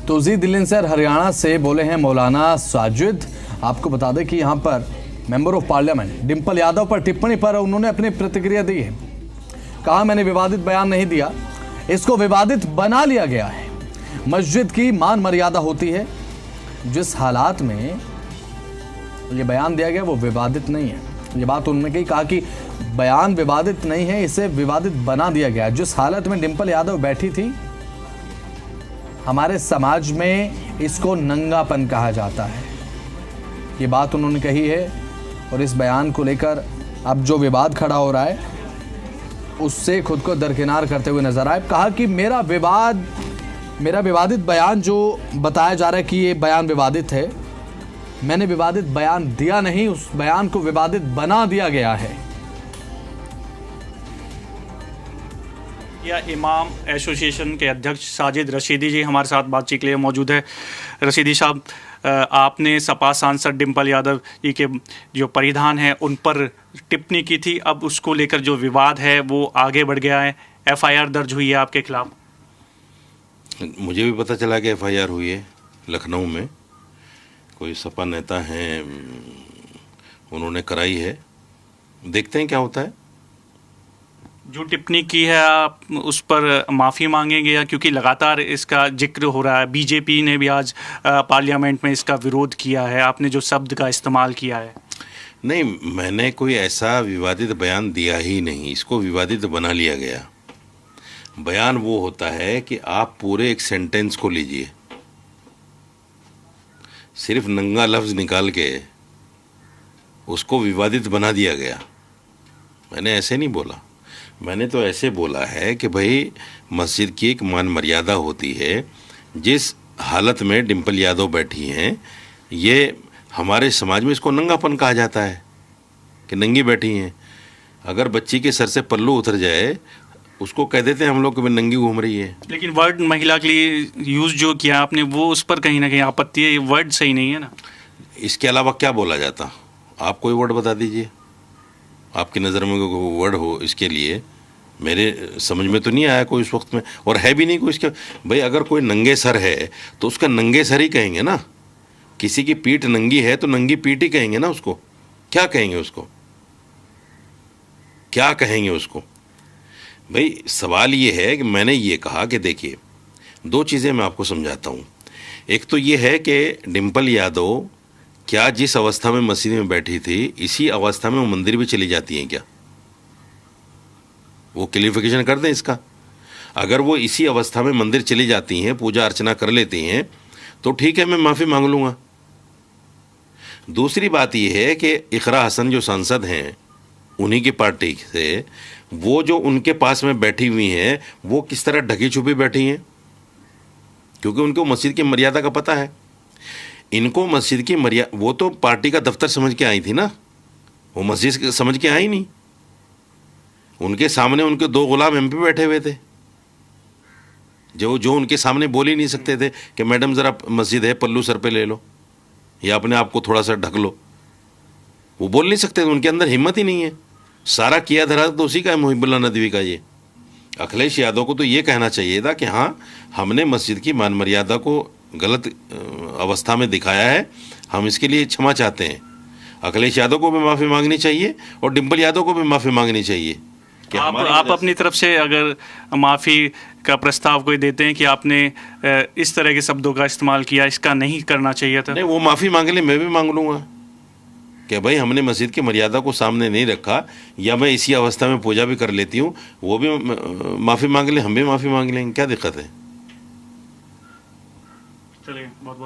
तो उसी दिल्ली हरियाणा से बोले हैं मौलाना साजिद। आपको बता दें कि यहाँ पर member of parliament Dimple Yadav पर टिप्पणी पर उन्होंने अपनी प्रतिक्रिया दी है। कहा, मैंने विवादित बयान नहीं दिया, इसको विवादित बना लिया गया है। मस्जिद की मान मर्यादा होती है, जिस हालात में ये बयान दिया गया वो विवादित नहीं है। ये बात उन्होंने कही, कहा कि बयान विवादित नहीं है, इसे विवादित बना दिया गया। जिस हालत में डिंपल यादव बैठी थी, हमारे समाज में इसको नंगापन कहा जाता है। ये बात उन्होंने कही है और इस बयान को लेकर अब जो विवाद खड़ा हो रहा है उससे खुद को दरकिनार करते हुए नजर आए। कहा कि मेरा विवादित बयान जो बताया जा रहा है कि ये बयान विवादित है, मैंने विवादित बयान दिया नहीं, उस बयान को विवादित बना दिया गया है। या इमाम एसोसिएशन के अध्यक्ष साजिद रशीदी जी हमारे साथ बातचीत के लिए मौजूद है। रशीदी साहब, आपने सपा सांसद डिंपल यादव जी के जो परिधान है उन पर टिप्पणी की थी, अब उसको लेकर जो विवाद है वो आगे बढ़ गया है। एफआईआर दर्ज हुई है आपके खिलाफ। मुझे भी पता चला कि एफआईआर हुई है लखनऊ में, कोई सपा नेता हैं उन्होंने कराई है। देखते हैं क्या होता है। जो टिप्पणी की है आप उस पर माफ़ी मांगेंगे या, क्योंकि लगातार इसका जिक्र हो रहा है, बीजेपी ने भी आज पार्लियामेंट में इसका विरोध किया है, आपने जो शब्द का इस्तेमाल किया है। नहीं, मैंने कोई ऐसा विवादित बयान दिया ही नहीं, इसको विवादित बना लिया गया। बयान वो होता है कि आप पूरे एक सेंटेंस को लीजिए, सिर्फ नंगा लफ्ज निकाल के उसको विवादित बना दिया गया। मैंने ऐसे नहीं बोला, मैंने तो ऐसे बोला है कि भाई मस्जिद की एक मान मर्यादा होती है। जिस हालत में डिंपल यादव बैठी हैं, ये हमारे समाज में इसको नंगापन कहा जाता है कि नंगी बैठी हैं। अगर बच्ची के सर से पल्लू उतर जाए उसको कह देते हैं हम लोग कि मैं नंगी घूम रही है। लेकिन वर्ड महिला के लिए यूज़ जो किया आपने वो उस पर कहीं ना कहीं आपत्ति है, ये वर्ड सही नहीं है ना। इसके अलावा क्या बोला जाता, आप कोई वर्ड बता दीजिए, आपकी नज़र में कोई वर्ड हो इसके लिए। मेरे समझ में तो नहीं आया कोई इस वक्त में, और है भी नहीं कोई इसके। भाई अगर कोई नंगे सर है तो उसका नंगे सर ही कहेंगे ना। किसी की पीठ नंगी है तो नंगी पीठ ही कहेंगे ना उसको। क्या कहेंगे उसको, क्या कहेंगे उसको? भाई सवाल ये है कि मैंने ये कहा कि देखिए, दो चीज़ें मैं आपको समझाता हूँ। एक तो ये है कि डिंपल यादव क्या जिस अवस्था में मस्जिद में बैठी थी, इसी अवस्था में वो मंदिर भी चली जाती हैं क्या? वो क्लियरिफिकेशन कर दें इसका। अगर वो इसी अवस्था में मंदिर चली जाती हैं, पूजा अर्चना कर लेती हैं, तो ठीक है, मैं माफ़ी मांग लूँगा। दूसरी बात ये है कि इकरा हसन जो सांसद हैं उन्हीं की पार्टी से, वो जो उनके पास में बैठी हुई हैं वो किस तरह ढकी छुपी बैठी हैं, क्योंकि उनको मस्जिद की मर्यादा का पता है। इनको मस्जिद की मर्यादा, वो तो पार्टी का दफ्तर समझ के आई थी ना, वो मस्जिद समझ के आई नहीं। उनके सामने उनके दो गुलाम एमपी बैठे हुए थे जो उनके सामने बोल ही नहीं सकते थे कि मैडम ज़रा मस्जिद है, पल्लू सर पे ले लो या अपने आप को थोड़ा सा ढक लो। वो बोल नहीं सकते थे, उनके अंदर हिम्मत ही नहीं है। सारा किया धरा तो उसी का है, मुहिबुल्लाह नदवी का। ये अखिलेश यादव को तो ये कहना चाहिए था कि हाँ, हमने मस्जिद की मान मर्यादा को गलत अवस्था में दिखाया है, हम इसके लिए क्षमा चाहते हैं। अखिलेश यादव को भी माफ़ी मांगनी चाहिए और डिंपल यादव को भी माफ़ी मांगनी चाहिए। कि आप अपनी तरफ से अगर माफ़ी का प्रस्ताव कोई देते हैं कि आपने इस तरह के शब्दों का इस्तेमाल किया, इसका नहीं करना चाहिए था। नहीं, वो माफ़ी मांग ले, मैं भी मांग लूँगा कि भाई हमने मस्जिद की मर्यादा को सामने नहीं रखा, या मैं इसी अवस्था में पूजा भी कर लेती हूँ, वो भी माफ़ी मांग ले, हम भी माफ़ी मांग लेंगे, क्या दिक्कत है? चलिए, बहुत बहुत